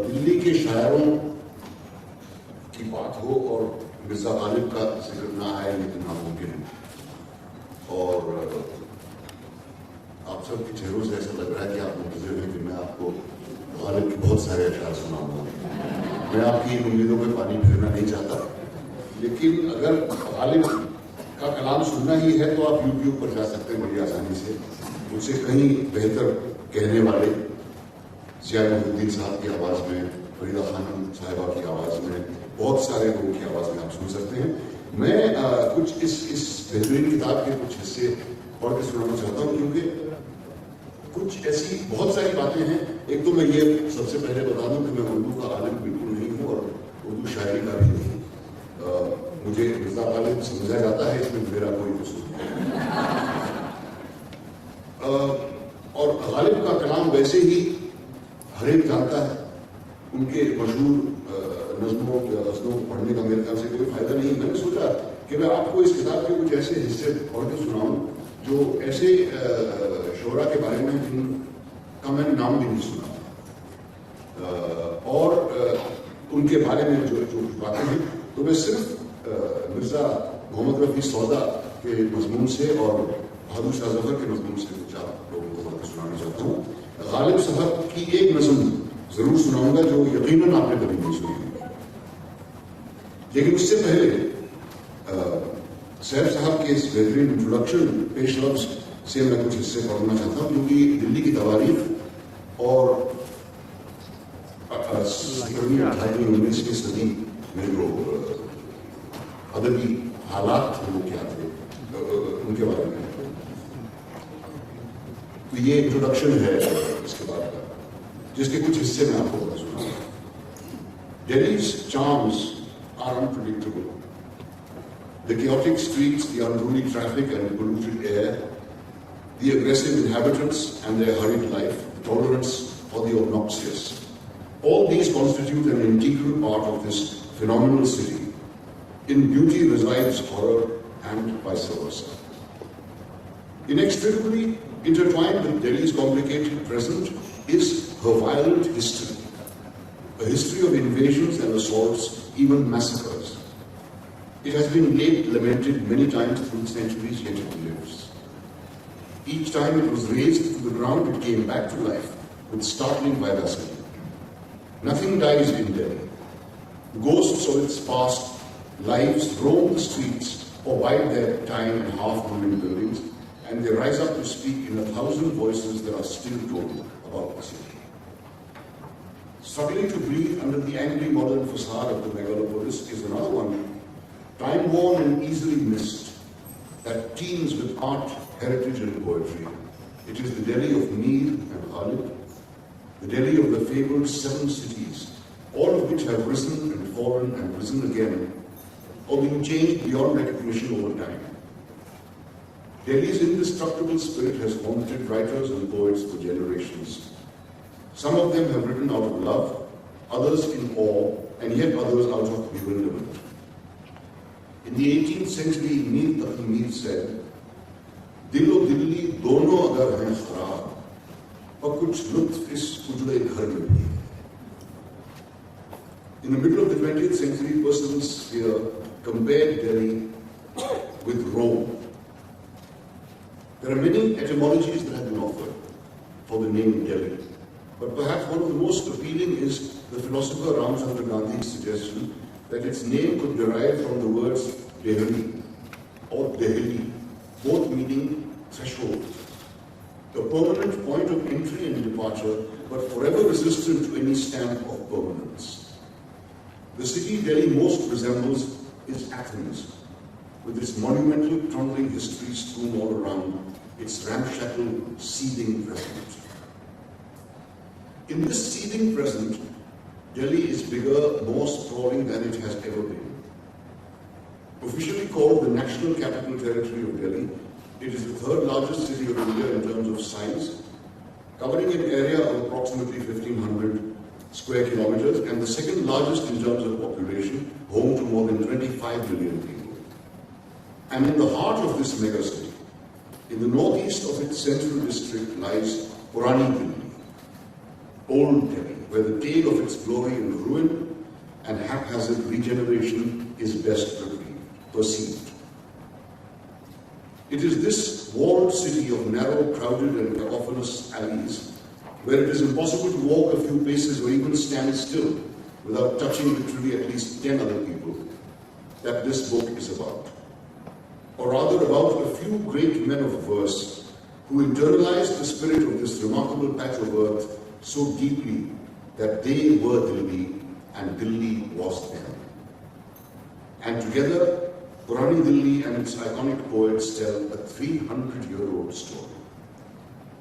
दिल्ली के शायरों की बात हो और मिर्जा गालिब का जिक्र ना आए लेकिन नामुमकिन है। और आप सबके चेहरों से ऐसा लग रहा है कि आप मुंतज़िर हैं कि मैं आपको गालिब के बहुत सारे अशआर सुनाऊंगा। मैं आपकी इन उम्मीदों में पानी फेरना नहीं चाहता, लेकिन अगर गालिब का कलाम सुनना ही है तो आप यूट्यूब पर जा सकते हैं बड़ी आसानी से। मुझसे कहीं बेहतर कहने वाले महमूद साहब की आवाज़ में, फरीदा खानम साहिबा की आवाज़ में, बहुत सारे लोगों की आवाज़ में आप सुन सकते हैं। मैं कुछ इस बेहतरीन किताब के कुछ हिस्से पढ़ के सुनाना चाहता हूँ, क्योंकि कुछ ऐसी बहुत सारी बातें हैं। एक तो मैं ये सबसे पहले बता दूं कि मैं उर्दू का आलिम बिल्कुल नहीं हूँ और उर्दू शायरी का भी नहीं। मुझे मिर्जा गालिब समझा जाता है, इसमें मेरा कोई कसूर नहीं। और गालिब का कलाम वैसे ही हर एक जानता है। उनके मशहूर नज़्मों या गज़लों को पढ़ने का मेरे ख्याल से कोई फायदा नहीं। मैंने सोचा कि मैं आपको इस किताब के कुछ ऐसे हिस्से पढ़ के सुनाऊं जो ऐसे शोरा के बारे में जिनका मैंने नाम भी नहीं सुना, और उनके बारे में जो बातें हैं। तो मैं सिर्फ मिर्जा मोहम्मद रफ़ी सौदा के मज़मून से और बहादुर शाह ज़फ़र के मज़मून से कुछ आप लोगों को बातें सुनाना चाहता हूँ। गालिब साहब की एक नज़्म जरूर सुनाऊंगा जो यकीनन आपने कभी नहीं सुनी, लेकिन उससे पहले सैफ साहब के इस बेहतरीन इंट्रोडक्शन पेश लफ्ज से मैं कुछ हिस्से पढ़ना चाहता हूँ, क्योंकि दिल्ली की तवारीख और 19वीं सदी में जो अदबी हालात थे वो क्या थे उनके बारे में। तो ये इंट्रोडक्शन है इसके बाद का, जिसके कुछ हिस्से में आपको बता सुनाऊंगा। Delhi's charms are unpredictable. The chaotic streets, the unruly traffic and polluted air, the aggressive inhabitants and their hurried life, the tolerance for the obnoxious. All these constitute an integral part of this phenomenal city. In beauty resides horror and vice versa. Inextricably intertwined with Delhi's complicated present is her violent history, a history of invasions and assaults, even massacres. It has been lamented many times through the centuries, yet it lives. Each time it was razed to the ground, it came back to life with startling vivacity. Nothing dies in Delhi. Ghosts of its past lives roam the streets or bide their time in half-ruined buildings, and they rise up to speak in 1,000 voices that are still told about the city. Struggling to breathe under the angry modern facade of the megalopolis is another one, time-worn and easily missed, that teems with art, heritage and poetry. It is the Delhi of Mir and Ghalib, the Delhi of the fabled 7 cities, all of which have risen and fallen and risen again, or been changed beyond recognition over time. Delhi's indestructible spirit has haunted writers and poets for generations. Some of them have written out of love, others in awe, and yet others out of bewilderment. In the 18th century, Mir Taqi said, "Dil o Dilli dono agar hain kharab, par kuch lutf is ujde ghar mein bhi." In the middle of the 20th century, personal sphere compared Delhi with Rome. There are many etymologies that have been offered for the name Delhi, but perhaps one of the most appealing is the philosopher Ramchandra Gandhi's suggestion that its name could derive from the words Delhi or Delhi, both meaning threshold. a permanent point of entry and departure, but forever resistant to any stamp of permanence. The city Delhi most resembles is Athens, with its monumental crumbling history strewn all around, its ramshackle, seething present. In this seething present, Delhi is bigger, more sprawling than it has ever been. Officially called the National Capital Territory of Delhi, it is the third largest city of India in terms of size, covering an area of approximately 1,500 square kilometers and the second largest in terms of population, home to more than 25 million people. And in the heart of this megacity, in the northeast of its central district, lies Purani Delhi, Old Delhi, where the tale of its glory and ruin and haphazard regeneration is best perceived. It is this walled city of narrow, crowded and cacophonous alleys where it is impossible to walk a few paces or even stand still without touching literally at least 10 other people that this book is about. Or rather about a few great men of verse who internalized the spirit of this remarkable patch of earth so deeply that they were Delhi and Delhi was them. And together, Purani Delhi and its iconic poets tell a 300-year-old story.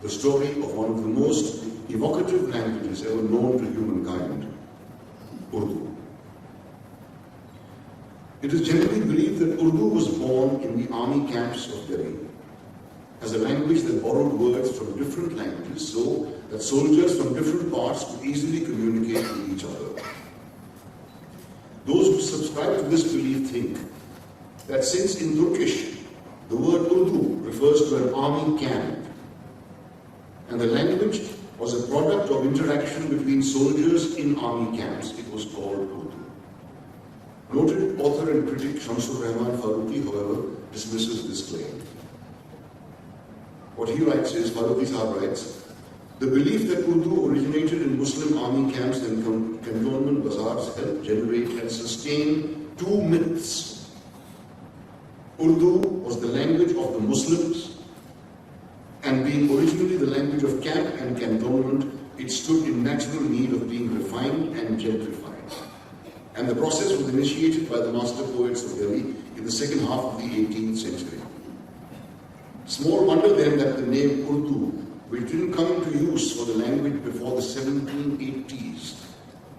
The story of one of the most evocative languages ever known to humankind, Urdu. It is generally believed that Urdu was born in the army camps of Delhi as a language that borrowed words from different languages so that soldiers from different parts could easily communicate with each other. Those who subscribe to this belief think that since in Turkish the word Urdu refers to an army camp and the language was a product of interaction between soldiers in army camps, it was called Urdu. Noted author and critic Shamsur Rahman Farooqi, however, dismisses this claim. What he writes is, Farooqi Sahab writes, the belief that Urdu originated in Muslim army camps and cantonment bazaars helped generate and sustain two myths. Urdu was the language of the Muslims, and being originally the language of camp and cantonment, it stood in natural need of being refined and gentrified. And the process was initiated by the master poets of Delhi in the second half of the 18th century. Small wonder then that the name Urdu, which didn't come into use for the language before the 1780s,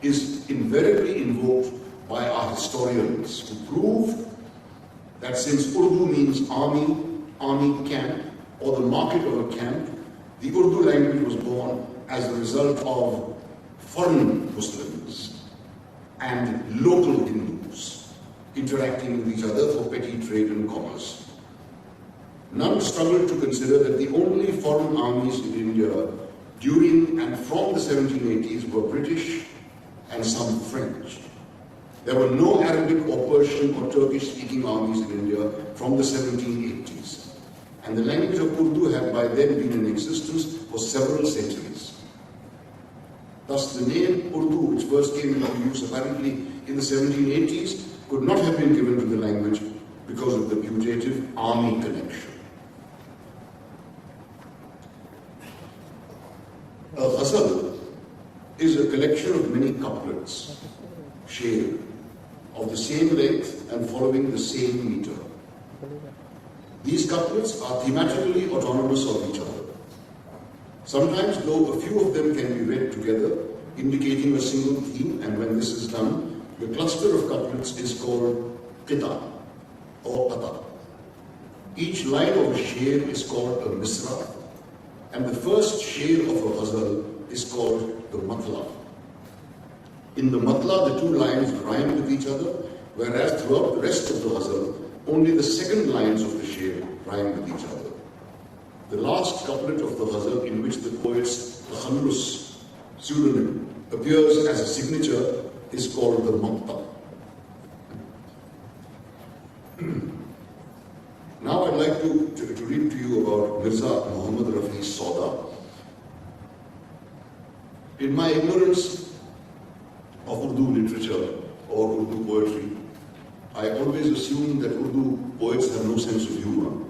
is invariably invoked by our historians to prove that since Urdu means army, army camp, or the market of a camp, the Urdu language was born as a result of foreign Muslims and local Hindus interacting with each other for petty trade and commerce. None struggled to consider that the only foreign armies in India during and from the 1780s were British and some French. There were no Arabic or Persian or Turkish-speaking armies in India from the 1780s, and the language of Urdu had by then been in existence for several centuries. Thus, the name Urdu, which first came into use apparently in the 1780s, could not have been given to the language because of the putative army connection. A ghazal is a collection of many couplets, shared, of the same length and following the same meter. These couplets are thematically autonomous of each other. Sometimes, though, a few of them can be read together, indicating a single theme, and when this is done, the cluster of couplets is called qita or qata. Each line of a sher is called a misra, and the first sher of a ghazal is called the matla. In the matla, the two lines rhyme with each other, whereas throughout the rest of the ghazal, only the second lines of the sher rhyme with each other. The last couplet of the ghazal, in which the poet's takhallus pseudonym appears as a signature, is called the maqta. Now I'd like to read to you about Mirza Muhammad Rafi Sauda. In my ignorance of Urdu literature or Urdu poetry, I always assumed that Urdu poets have no sense of humor.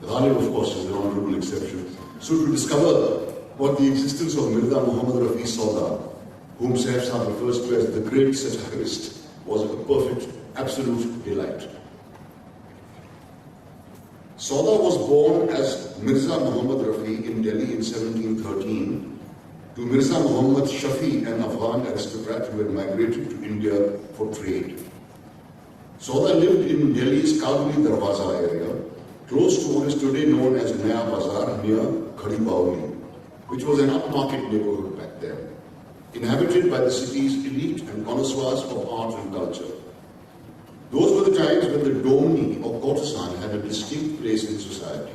Ghalib, of course, is the honorable exception. So to discover what the existence of Mirza Muhammad Rafi Sauda, whom Saif Sahib refers to as the great satirist, was a perfect, absolute delight. Sauda was born as Mirza Muhammad Rafi in Delhi in 1713 to Mirza Muhammad Shafi, an Afghan aristocrat who had migrated to India for trade. Sauda lived in Delhi's Kabuli Darwaza area, close to what is today known as Naya Bazar near Khadi Baoli, which was an upmarket neighborhood back then, inhabited by the city's elite and connoisseurs of art and culture. Those were the times when the domni or courtesan had a distinct place in society.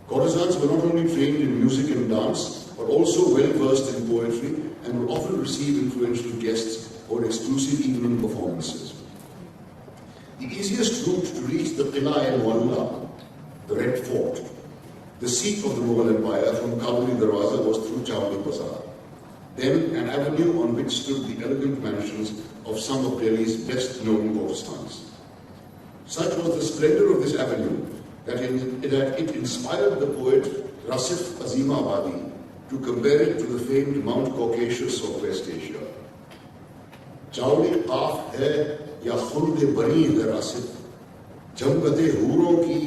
Courtesans were not only trained in music and dance, but also well versed in poetry and would often receive influential guests for exclusive evening performances. The easiest route to reach the Qila-e-Mualla, the Red Fort, the seat of the Mughal Empire from Kabuli Darwaza, was through Chawli Bazaar, then an avenue on which stood the elegant mansions of some of Delhi's best-known courtesans. Such was the splendor of this avenue that it inspired the poet Rasif Azimabadi to compare it to the famed Mount Caucasus of West Asia. Chawli qaaf hai ya khulde bari hai Rasif, jamgade hooron ki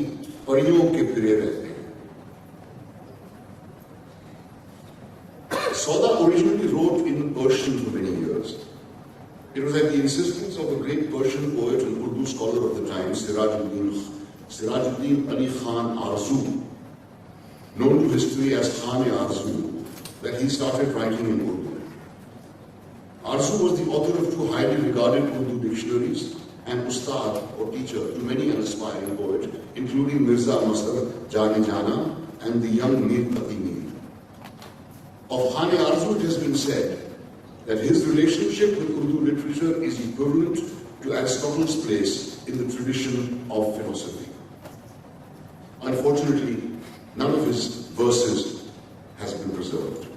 pariyon ke pire rehte hain. Sauda originally wrote in Persian for many years. It was at the insistence of a great Persian poet and Urdu scholar of the time, Sirajuddin Ali Khan Arzu, known to history as Khan-e-Arzu, that he started writing in Urdu. Arzu was the author of two highly regarded Urdu dictionaries and ustad or teacher to many an aspiring poet, including Mirza Masar Jani Jana and the young Mir Qatimi. Of Khan-e-Arzu, it has been said that his relationship with Urdu literature is equivalent to Aristotle's place in the tradition of philosophy. Unfortunately, none of his verses has been preserved.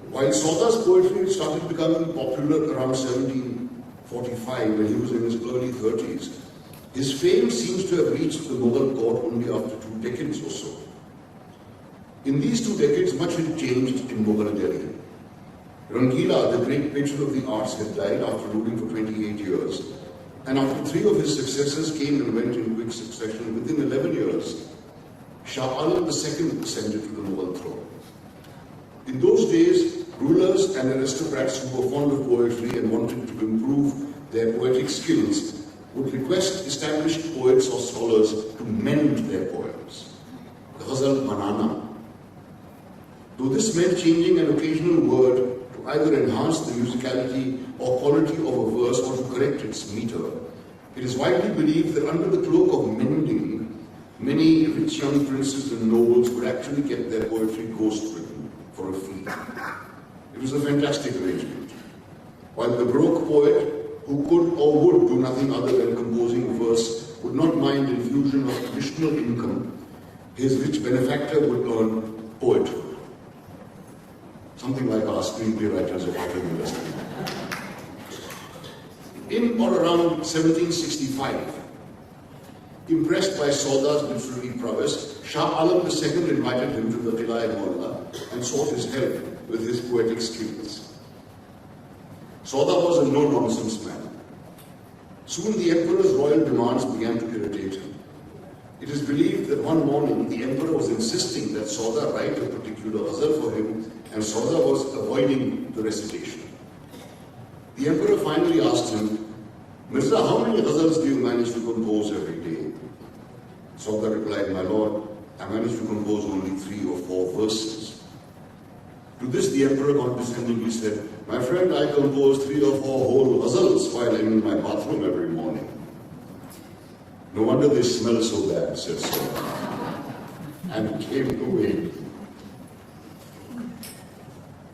While Sauda's poetry started becoming popular around 1745, when he was in his early 30s, his fame seems to have reached the Mughal court only after 2 decades or so. In these 2 decades, much had changed in Mughal Delhi. Rangila, the great patron of the arts, had died after ruling for 28 years, and after 3 of his successors came and went in quick succession, within 11 years, Shah Alam II ascended to the Mughal throne. In those days, rulers and aristocrats who were fond of poetry and wanted to improve their poetic skills would request established poets or scholars to mend their poems. Ghazal Banana. Though this meant changing an occasional word to either enhance the musicality or quality of a verse or to correct its meter, it is widely believed that under the cloak of mending, many rich young princes and nobles would actually get their poetry ghost-written for a fee. It was a fantastic arrangement. While the broke poet, who could or would do nothing other than composing verse, would not mind infusion of additional income, his rich benefactor would earn poetry. Something like our screenplay writers of our film industry. In or around 1765, impressed by Sauda's literary prowess, Shah Alam II invited him to the Qila-e-Mualla and sought his help with his poetic skills. Sauda was a no-nonsense man. Soon the emperor's royal demands began to irritate him. It is believed that one morning the emperor was insisting that Sauda write a particular ghazal for him, and Sauda was avoiding the recitation. The emperor finally asked him, "Mirza, how many ghazals do you manage to compose every day?" Sauda replied, "My lord, I manage to compose only 3 or 4 verses." To this the emperor condescendingly said, "My friend, I compose 3 or 4 whole ghazals while I'm in my bathroom every morning." "No wonder they smell so bad," said Sauda, and came away.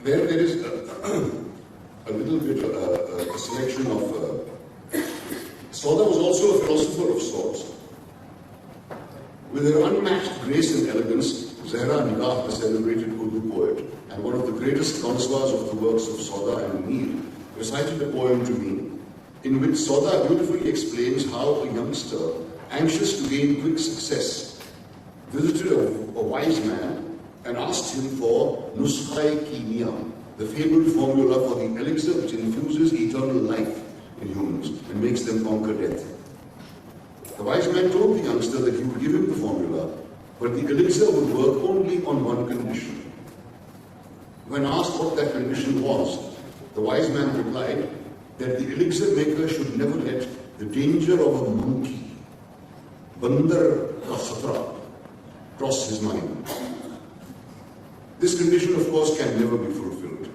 There is a little bit a selection of... Sauda was also a philosopher of sorts. With her unmatched grace and elegance, Zahra Nigah, the celebrated Urdu poet, and one of the greatest connoisseurs of the works of Sauda and Mir, recited a poem to me, in which Sauda beautifully explains how a youngster anxious to gain quick success, visited a wise man and asked him for Nuskha-e-Kimia, the fabled formula for the elixir which infuses eternal life in humans and makes them conquer death. The wise man told the youngster that he would give him the formula, but the elixir would work only on one condition. When asked what that condition was, the wise man replied that the elixir maker should never let the danger of a monkey, bandar ka khatra, cross his mind. This condition, of course, can never be fulfilled.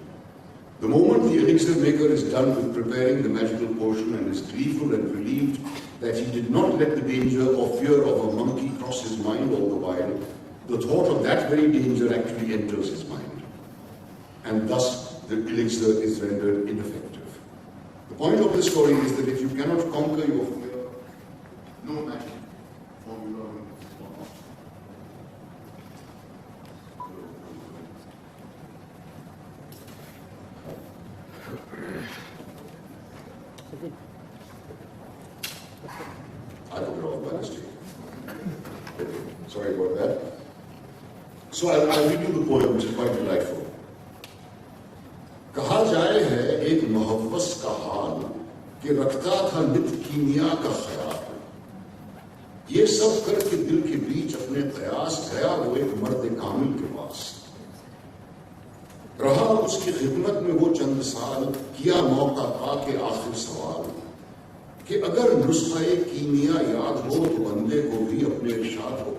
The moment the elixir maker is done with preparing the magical potion and is gleeful and relieved that he did not let the danger or fear of a monkey cross his mind all the while, the thought of that very danger actually enters his mind. And thus the elixir is rendered ineffective. The point of this story is that if you cannot conquer your fear, no magic formula will work. I took it off by mistake. Sorry about that. So I'll read you the poem, which is quite delightful. कहा जाए है एक मुहव्वस का हाल कि रखता था नित कीमिया का ख्याल, ये सब करके दिल के बीच अपने कयास गया वो एक मर्द कामिल के पास, रहा उसकी खिदमत में वो चंद साल, किया मौका पा के आखिर सवाल कि अगर नुस्खे कीमिया याद हो तो बंदे को भी अपने इरशाद हो।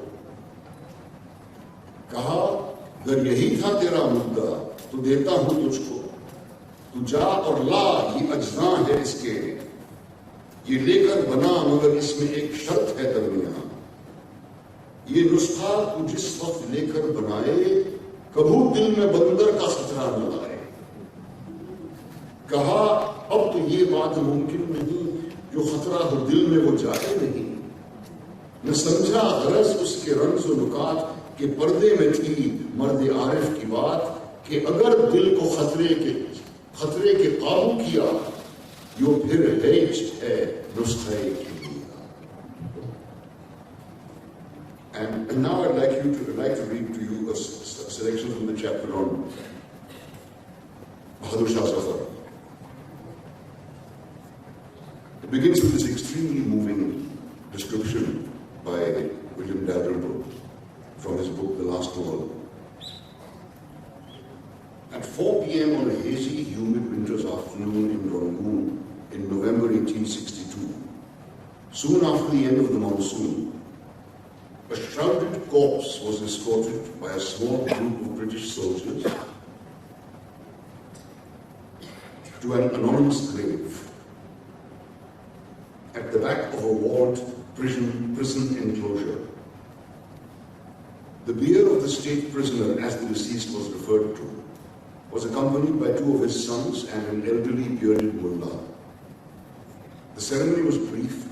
कहा अगर यही था तेरा मुद्दा तो देता हूं तुझको, तू जा और ला, ये अज्जा है इसके, ये लेकर बना मगर इसमें एक शर्त है दरमियान, ये नुस्खा तू जिस वक्त लेकर बनाए कभू दिल में बंदर का खतरा न लाए। कहा अब तो ये बात मुमकिन नहीं, जो खतरा हो दिल में वो जाए नहीं, न समझा गरज उसके रंज नुकात के पर्दे में थी मर्द आरिफ की बात कि अगर दिल को खतरे के काबू किया, यो फिर है नुस्खे कीमिया। And now I'd like to read to you a selection from the chapter on Bahadur Shah Zafar. It begins with this extremely moving description by William Dalrymple from his book The Last Novel. At 4 p.m. on a hazy, humid winter's afternoon in Rangoon in November 1862, soon after the end of the monsoon, a shrouded corpse was escorted by a small group of British soldiers to an anonymous grave at the back of a walled prison enclosure. The bier of the state prisoner, as the deceased was referred to, was accompanied by 2 of his sons and an elderly bearded mullah. The ceremony was brief.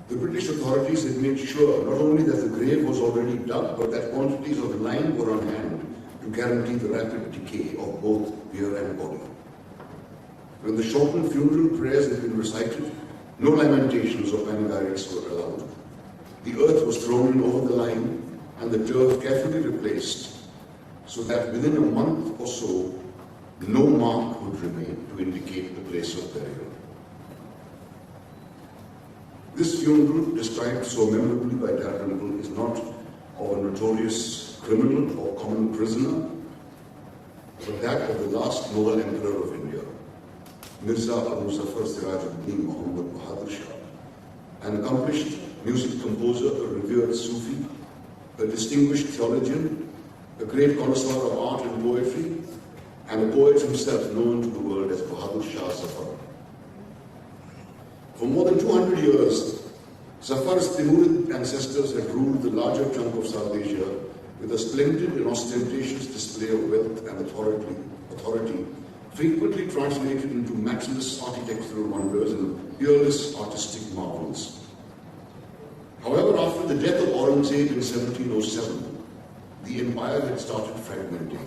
The British authorities had made sure not only that the grave was already dug, but that quantities of lime were on hand to guarantee the rapid decay of both bier and body. When the shortened funeral prayers had been recited, no lamentations or panegyrics were allowed. The earth was thrown in over the lime and the turf carefully replaced, so that within a month or so, no mark would remain to indicate the place of burial. This funeral, described so memorably by Dalrymple, is not of a notorious criminal or common prisoner, but that of the last Mughal emperor of India, Mirza Abu Zafar Sirajuddin Muhammad Bahadur Shah, an accomplished music composer, a revered Sufi, a distinguished theologian, a great connoisseur of art and poetry, and a poet himself known to the world as Bahadur Shah Zafar. For more than 200 years, Zafar's Timurid ancestors had ruled the larger chunk of South Asia with a splendid and ostentatious display of wealth and authority, frequently translated into matchless architectural wonders and peerless artistic marvels. However, after the death of Aurangzeb in 1707, the empire had started fragmenting.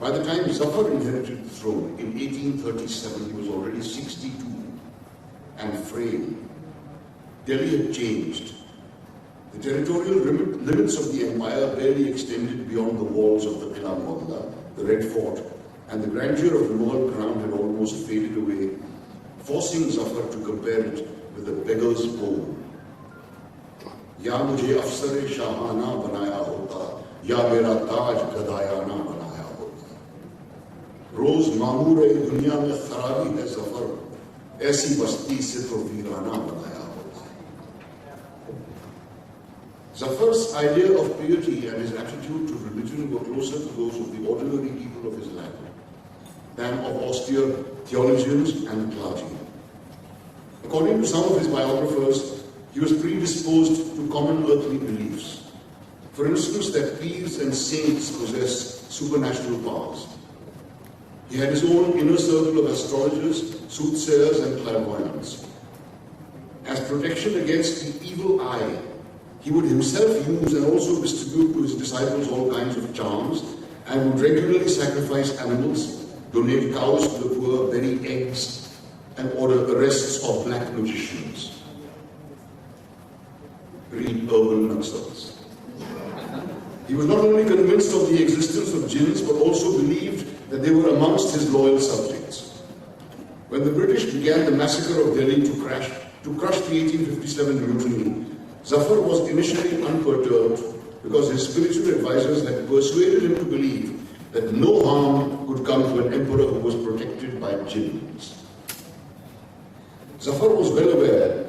By the time Zafar inherited the throne in 1837, he was already 62 and frail. Delhi had changed. The territorial limits of the empire barely extended beyond the walls of the Qila Mualla, the Red Fort, and the grandeur of the Mughal crown had almost faded away, forcing Zafar to compare it with a beggar's bowl. Ya mujhe afsar-e shahana banaya hota, ya mera taj gadayana banaya hota. Roz mamur-e duniya mein kharabi hai Zafar, aisi basti se to veerana banaya hota. Zafar's idea of piety and his attitude to religion were closer to those of the ordinary people of his land than of austere theologians and clergy. According to some of his biographers, he was predisposed to common earthly beliefs. For instance, that peers and saints possess supernatural powers. He had his own inner circle of astrologers, soothsayers, and clairvoyants. As protection against the evil eye, he would himself use and also distribute to his disciples all kinds of charms and would regularly sacrifice animals, donate cows to the poor, bury eggs, and order arrests of black magicians. Read urban Naxals. He was not only convinced of the existence of jinns, but also believed that they were amongst his loyal subjects. When the British began the massacre of Delhi to crush the 1857 mutiny, Zafar was initially unperturbed because his spiritual advisors had persuaded him to believe that no harm could come to an emperor who was protected by jinns. Zafar was well aware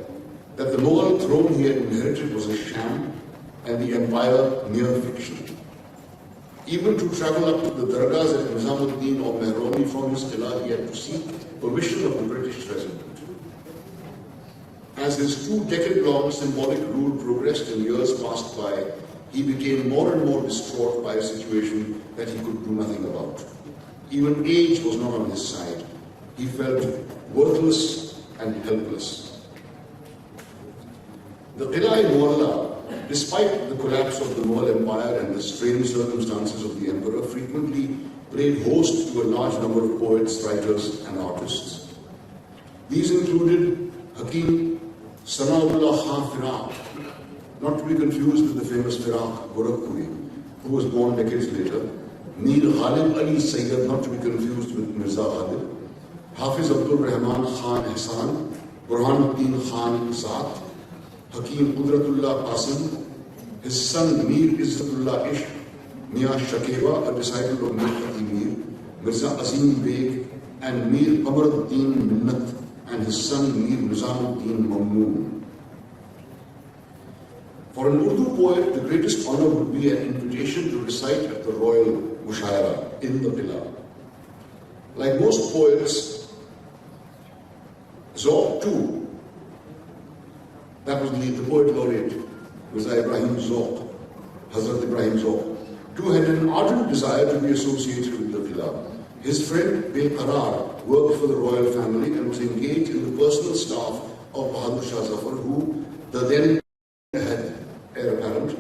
that the Mughal throne he had inherited was a sham and the empire mere fiction. Even to travel up to the dargahs at Nizamuddin or Mehroni from his qila, he had to seek permission of the British resident. As his 2-decade-long symbolic rule progressed and years passed by, he became more and more distraught by a situation that he could do nothing about. Even age was not on his side. He felt worthless and helpless. The Qila Mualla, despite the collapse of the Mughal Empire and the strange circumstances of the emperor, frequently played host to a large number of poets, writers, and artists. These included Hakim Sanaullah Khan Firaq, not to be confused with the famous Firaq Gorakhpuri, who was born decades later, Mir Ghalib Ali Sayyid, not to be confused with Mirza Ghalib, Hafiz Abdul Rahman Khan Ehsan, Burhanuddin Khan Zat, Hakim Qudratullah Qasim, his son Mir Izzatullah Ishq, Mia Shakeba, a disciple of Mir Qati Mir, Mirza Azim Beg, and Mir Qamaruddin Minnat, and his son Mir Nizamuddin Mamnoon. For an Urdu poet, the greatest honor would be an invitation to recite at the royal mushaira in the Qila. Like most poets, Zauq too, that was the poet laureate, Mirza Ibrahim Zauq, Hazrat Ibrahim Zauq, too had an ardent desire to be associated with the Qila. His friend Beqarar worked for the royal family and was engaged in the personal staff of Bahadur Shah Zafar, who the then heir apparent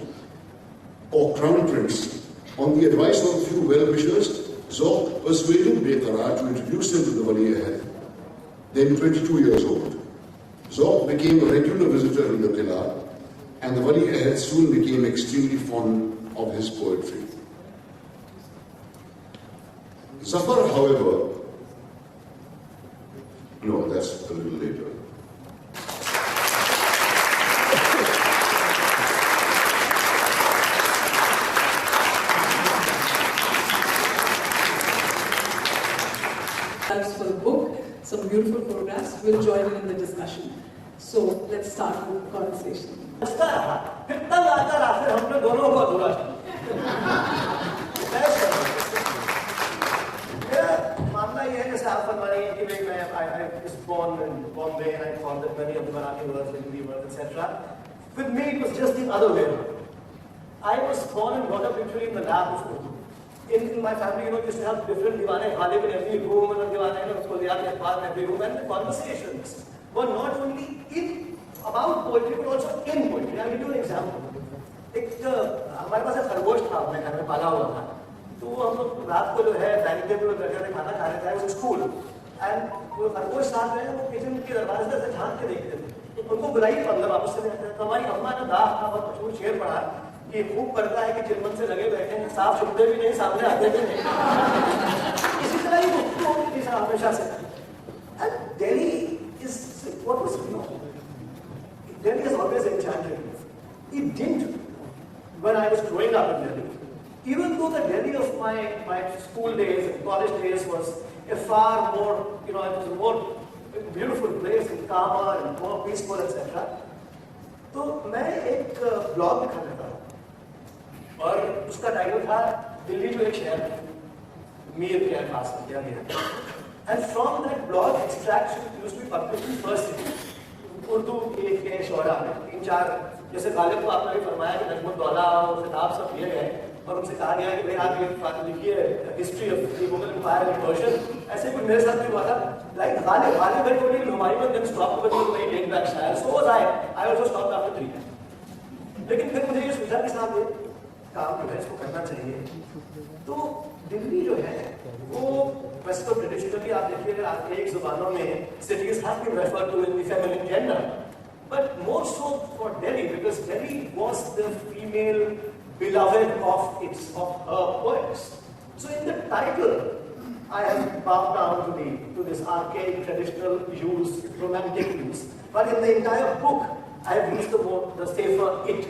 or crown prince. On the advice of a few well-wishers, Zauq persuaded Beqarar to introduce him to the Wali-e-Ahd, then 22 years old. Zauq became a regular visitor in the Qila, and the Wali-e-Ahd soon became extremely fond of his poetry. Zafar, however, no, that's a little later. Thanks for the book, some beautiful photographs. We'll join in the discussion. So let's start with the conversation. I was born in Bombay and I thought that many of the Marathi words were Hindi words, etc. With me, it was just the other way around. I was born and brought up literally in the lap of Urdu. In my family, you used to have different diwane, Ghalib in every room, and in every room, and the conversations were not only about poetry, but also in poetry. I'll give you an example. हमारे पास एक खरगोश था अपने घर में पाला हुआ था तो हम लोग रात को जो है डाइनिंग टेबल पर बैठे थे खाना खा रहे थे स्कूल एंड वो खरगोश साथ में वो किचन के दरवाजे से झांक के देखते थे। उनको बुलाइए तो अंदर वापस चले जाते थे। तो हमारी अम्मा ने दाह का बहुत मशहूर शेर पढ़ा कि खूब पड़ता है कि चिलमन से लगे बैठे हैं, साफ छुपते भी नहीं, सामने आते भी नहीं। इसी तरह ही वो हमेशा से। And Delhi is what was you know, Delhi has always enchanted me. It didn't when I was growing up in Delhi. Even though the Delhi of my school days and college days was a far more, you know, it was a more beautiful place and calmer and more peaceful, etc. तो मैं एक blog लिखा करता था और उसका title था दिल्ली जो एक शहर है, मीर के खास किया गया। And from that blog extraction used to be published in first Urdu के शोरा में 3-4, जैसे गालिब को आपने भी फरमाया कि नजमुद्दौला और खिताब सब दिए गए और उनसे कहा गया कि भाई आप ये लिखिए history of the Mughal empire in Persian. ऐसे कुछ मेरे साथ भी हुआ था। लाइक गालिब भाई को नहीं Humayun then stop with the way take back shayar, so was I also stop after 3। लेकिन फिर मुझे ये सूझा कि साहब ये काम जो है इसको करना चाहिए। तो दिल्ली जो है वो वैसे तो ट्रेडिशनली आप देखिए अगर आप एक जुबानों में cities have been referred to in the feminine gender, but more so for Delhi because Delhi was the female beloved of her poets. So in the title, I have bowed down to this archaic traditional use, romantic use, but in the entire book, I have used the safer it.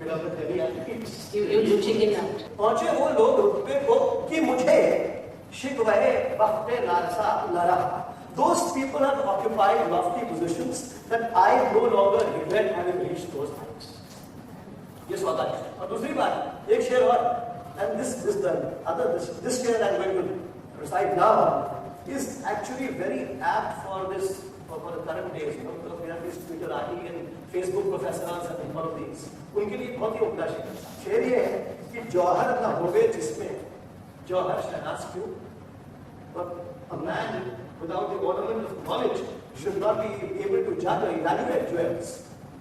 Beloved Delhi and it. You chicken out. पहुंचे वो लोग रुतबे को कि मुझे शिकवे वक्ते लारसा लरा। Those people have occupied lofty positions that I no longer regret having reached those heights. ये सौदा है। और दूसरी बात एक शेर और, and this शेर I'm going to recite now is actually very apt for the current days, you know, because we have these Twitterati and Facebook professors and all of these. उनके लिए बहुत ही उम्दा शेर है। शेर ये है कि जौहर न होवे जिसमें जौहर शहनाज क्यों, but a man without the ornament of knowledge should not be able to judge or evaluate jewels.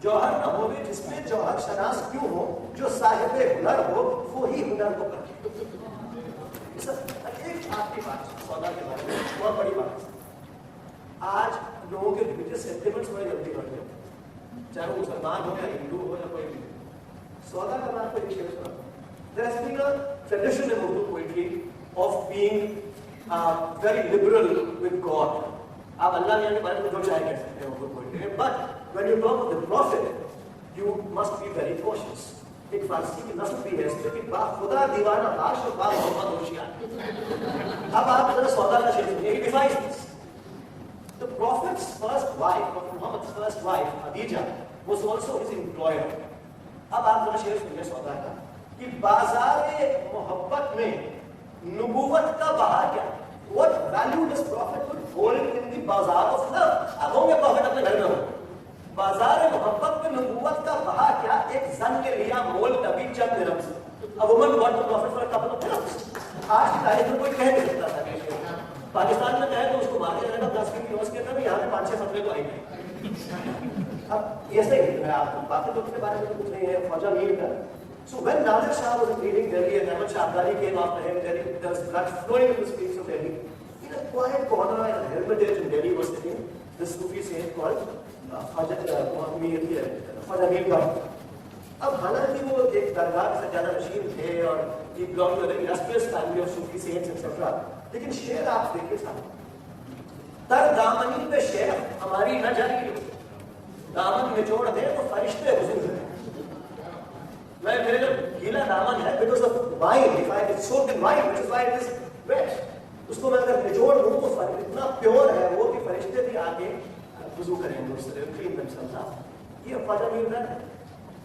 जौहर न होवे जिसमें जौहर शहनाज क्यों हो, जो साहिबे हुनर हो वो ही हुनर को करे। एक आखिरी बात सौदा के बारे में, बहुत बड़ी बात। आज लोगों के रिलीजियस सेंटिमेंट्स बड़े जल्दी बढ़ गए, चाहे वो मुसलमान हो या हिंदू हो या कोई भी। सौदा का बात को एक शेर सुना। There has been a tradition in Urdu poetry of being very liberal with God. आप अल्लाह के बारे में जो चाहे कह सकते हैं Urdu poetry में, but when you talk of the Prophet, you must be very cautious. एक फारसी की नस्ल भी है इसमें कि बा खुदा दीवाना बाश और बा मोहम्मद होशियार। अब आप जरा सौदा का शेर सुनिए, he defines this. The Prophet's first wife, Muhammad's first wife, Khadija, was also his employer. अब आप जरा शेर सुनिए सौदा का कि बाजारे मोहब्बत में नबूवत का बहा क्या? What value does Prophet would hold in the bazaar of love? अब होंगे Prophet अपने घर में हो, बाजारे मोहब्बत में नबूवत का बहा क्या? एक जन के लिया मोल तभी चंद दिरहम से। A woman bought the Prophet for a couple of dirhams. आज की तारीख में कोई कह नहीं सकता था। पाकिस्तान में कहे तो उसको मार दिया जाएगा 10 यूरोस के अंदर, यहाँ पे 5-6 फतवे तो आएंगे। अब ये सही है, आपको बाकी लोगों के बारे में कुछ नहीं है। ख्वाजा मीर का So when Nadir Shah was invading Delhi and Ahmad Shah Abdali came after him, there was blood flowing in the streets of Delhi. In a quiet corner in a hermitage in Delhi was sitting this Sufi saint called Khwaja Mir Ka। अब हालांकि वो एक दरगाह से ज्यादा नशीन थे और he belonged to an illustrious family of Sufi saints etc. लेकिन शेर आप देखिए साहब, तर दामनी पे शेर हमारी न जाएगी, दामन निचोड़ दे तो फरिश्ते हुजूर हैं। मैं मेरे जो गीला दामन है because of wine, if I it's soaked in wine, which is why it is wet, उसको मैं अगर निचोड़ दूँ तो इतना प्योर है वो कि फरिश्ते भी आके वुजू करेंगे उससे, clean themselves up। ये ख्वाजा मीर का है।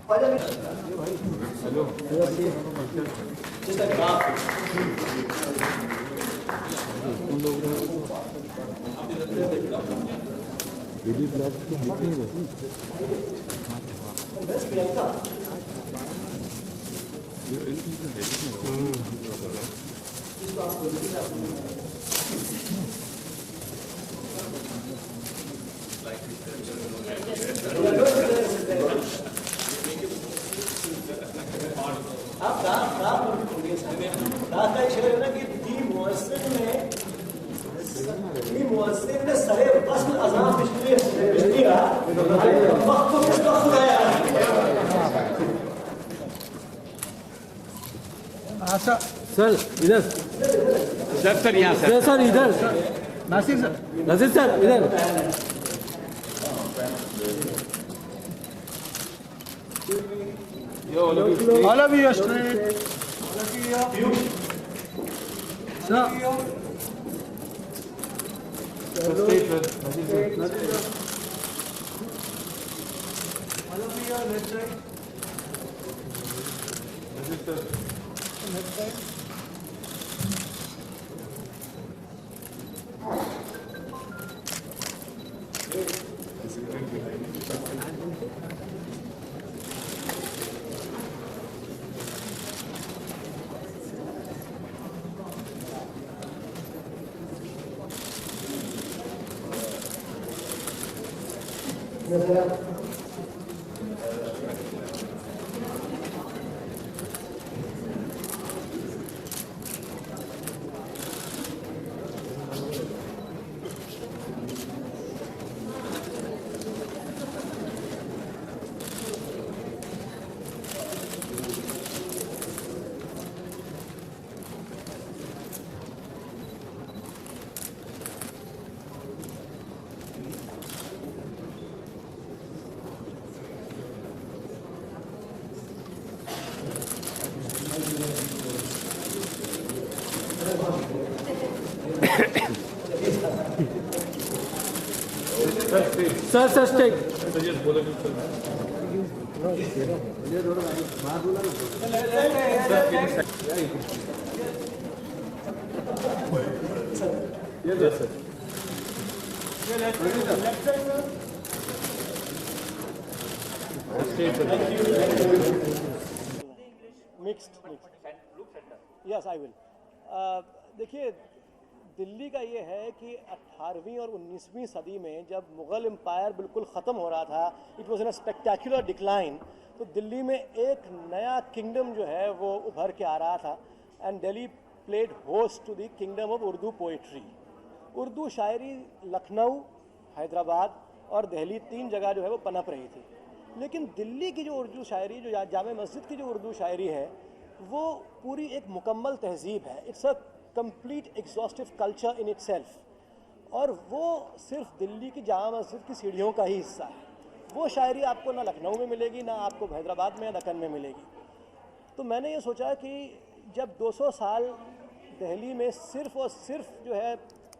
ख्वाजा मीर ये भाई हेलो just like graph यदि ब्लॉग को लिखेंगे बस प्रियंका आप रात का शेर है ना कि दी मुअस्सिर में ये मुअज्जिन ने सरे फस्ल अज़ान पिछली वक्त को किस वक्त खुदाया। अच्छा सर इधर सर यहाँ सर सर इधर नासिर सर इधर all of you are straight sir sir stake mixed yes I will. देखिए दिल्ली का ये है कि 18वीं और 19वीं सदी में जब मुग़ल एम्पायर बिल्कुल ख़त्म हो रहा था, it was in a spectacular decline, तो दिल्ली में एक नया किंगडम जो है वो उभर के आ रहा था and Delhi played host to the kingdom of Urdu poetry. Urdu शायरी लखनऊ, हैदराबाद और दिल्ली 3 जगह जो है वो पनप रही थी, लेकिन दिल्ली की जो उर्दू शायरी, जो जामे मस्जिद की जो उर्दू शायरी है, वो पूरी एक मुकम्मल तहजीब है। It's a complete exhaustive culture in itself, और वो सिर्फ दिल्ली की जामा मस्जिद की सीढ़ियों का ही हिस्सा है। वो शायरी आपको ना लखनऊ में मिलेगी, ना आपको हैदराबाद में या दक्कन में मिलेगी। तो मैंने ये सोचा कि जब 200 साल दिल्ली में सिर्फ और सिर्फ जो है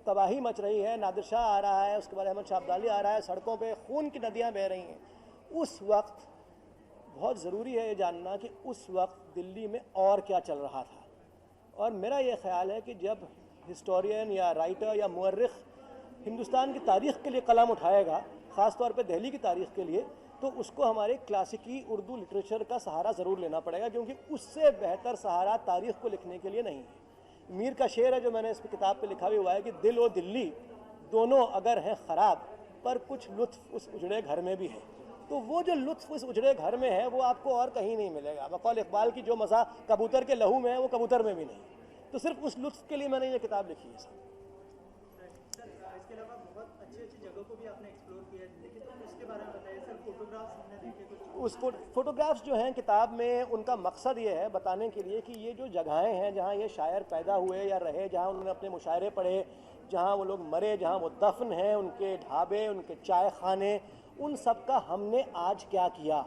तबाही मच रही है, नादिर शाह आ रहा है, उसके बाद अहमद शाह अब्दाली आ रहा है, सड़कों पे खून की नदियाँ बह रही हैं, उस वक्त बहुत ज़रूरी है ये जानना कि उस वक्त दिल्ली में और क्या चल रहा था। और मेरा ये ख़्याल है कि जब हिस्टोरियन या राइटर या मुअर्रिख़ हिंदुस्तान की तारीख़ के लिए कलम उठाएगा, ख़ास तौर पे दिल्ली की तारीख़ के लिए, तो उसको हमारे क्लासिकी उर्दू लिटरेचर का सहारा ज़रूर लेना पड़ेगा, क्योंकि उससे बेहतर सहारा तारीख़ को लिखने के लिए नहीं है। मीर का शेर है जो मैंने इस किताब पे लिखा भी हुआ है कि दिल और दिल्ली दोनों अगर हैं ख़राब, पर कुछ लुत्फ़ उस उजड़े घर में भी है। तो वो जो लुत्फ़ उस उजड़े घर में है वो आपको और कहीं नहीं मिलेगा। बकौल इकबाल की जो मज़ा कबूतर के लहू में है वो कबूतर में भी नहीं। तो सिर्फ उस लुत्फ़ के लिए मैंने ये किताब लिखी है। सर इसके अलावा बहुत अच्छी जगहों को भी आपने एक्सप्लोर किया है, लेकिन उसके बारे में बताइए सर। फोटोग्राफ्स हमने देखे कुछ, उस फोटोग्राफ्स जो हैं किताब में, उनका मकसद ये है बताने के लिए कि ये जो जगहें हैं जहाँ ये शायर पैदा हुए या रहे, जहाँ उन्होंने अपने मुशायरे पढ़े, जहाँ वो लोग मरे, जहाँ वो दफन हैं, उनके ढाबे, उनके चाय खाने, उन सब का हमने आज क्या किया।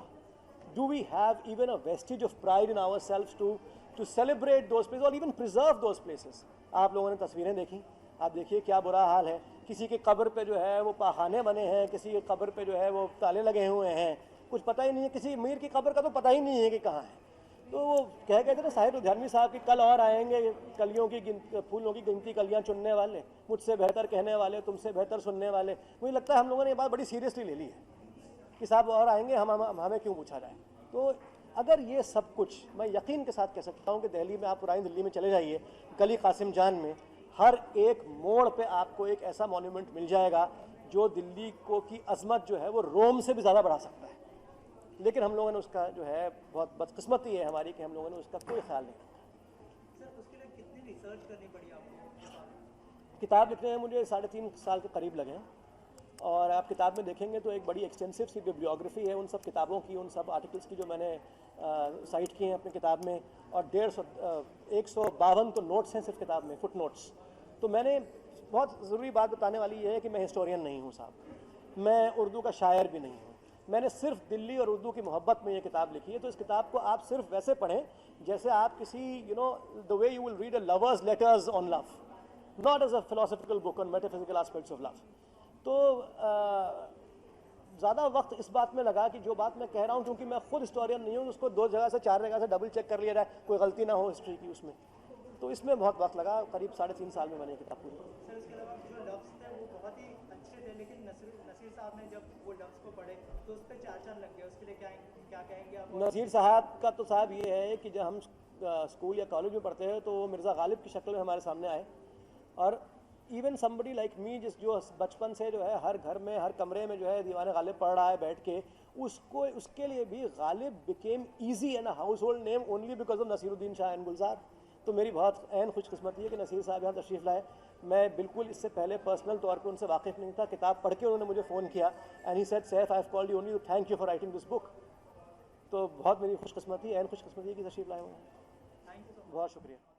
Do we have even a vestige of pride in our self to celebrate those places और इवन प्रिजर्व दोज प्लेसेस। आप लोगों ने तस्वीरें देखी, आप देखिए क्या बुरा हाल है। किसी की कब्र पे जो है वो पाखाने बने हैं, किसी की कब्र पे जो है वो ताले लगे हुए हैं, कुछ पता ही नहीं है। किसी मीर की कब्र का तो पता ही नहीं है कि कहाँ है। तो वो कह गए थे ना साहिब साहब कि कल और आएंगे कलियों की फूलों की गिनती कलियाँ चुनने वाले, मुझसे बेहतर कहने वाले, तुमसे बेहतर सुनने वाले। मुझे लगता है हम लोगों ने ये बात बड़ी सीरियसली ले ली है कि साहब और आएंगे, हमें क्यों पूछा जाए। तो अगर ये सब कुछ, मैं यकीन के साथ कह सकता हूँ कि दिल्ली में, आप पुरानी दिल्ली में चले जाइए, गली कासिम जान में हर एक मोड़ पे आपको एक ऐसा मॉन्यूमेंट मिल जाएगा जो दिल्ली को की अजमत जो है वो रोम से भी ज़्यादा बढ़ा सकता है। लेकिन हम लोगों ने उसका जो है, बहुत बदकिस्मती है हमारी कि हम लोगों ने उसका कोई ख्याल नहीं किया। सर उसके लिए कितनी रिसर्च करनी पड़ी आपको? किताब लिखने में मुझे 3.5 साल के करीब लगे हैं, और आप किताब में देखेंगे तो एक बड़ी एक्सटेंसिव सी बिब्लियोग्राफी है उन सब किताबों की, उन सब आर्टिकल्स की जो मैंने साइट किए हैं अपनी किताब में, और 152 तो नोट्स हैं सिर्फ किताब में, फुट नोट्स। तो मैंने बहुत ज़रूरी बात बताने वाली ये है कि मैं हिस्टोरियन नहीं हूँ साहब, मैं उर्दू का शायर भी नहीं हूँ। मैंने सिर्फ दिल्ली और उर्दू की मोहब्बत में ये किताब लिखी है। तो इस किताब को आप सिर्फ वैसे पढ़ें जैसे आप किसी the way you will read a lovers letters on love, not as a philosophical book on metaphysical aspects of love. तो ज़्यादा वक्त इस बात में लगा कि जो बात मैं कह रहा हूँ, क्योंकि मैं खुद हिस्टोरियन नहीं हूँ, उसको 2 जगह से 4 जगह से डबल चेक कर लिया जाए, कोई गलती ना हो हिस्ट्री की उसमें। तो इसमें बहुत वक्त लगा, करीब 3.5 साल में मैंने किताब पूरी। सर इसके अलावा जो लफ्ज़ थे वो बहुत ही अच्छे थे, लेकिन नसीर साहब ने जब वो लफ्ज़ को पढ़े तो उस पर 4 लग गया। उसके लिए क्या कहेंगे आप? नसीर साहब का तो साहब ये है कि जब हम स्कूल या कॉलेज में पढ़ते हैं तो वो मिर्ज़ा गालिब की शक्ल में हमारे सामने आए, और इवन समबडी लाइक मी जो बचपन से जो है हर घर में हर कमरे में जो है दीवाने गालिब पढ़ रहा है बैठ के, उसके लिए भी Ghalib became easy and household name only because of Naseeruddin Shah and Gulzar. तो मेरी बहुत ऐन खुशकिस्मती है कि नसीर साहब यहाँ तशरीफ़ लाए। मैं बिल्कुल इससे पहले पर्सनल तौर पे उनसे वाकिफ़ नहीं था, किताब पढ़ के उन्होंने मुझे फ़ोन किया and he said Saif I have called you only to thank you for writing this book. तो बहुत मेरी खुशकिस्मती है, ऐन खुशकिस्मती है कि तशरीफ़ लाए हुए हैं। बहुत शुक्रिया।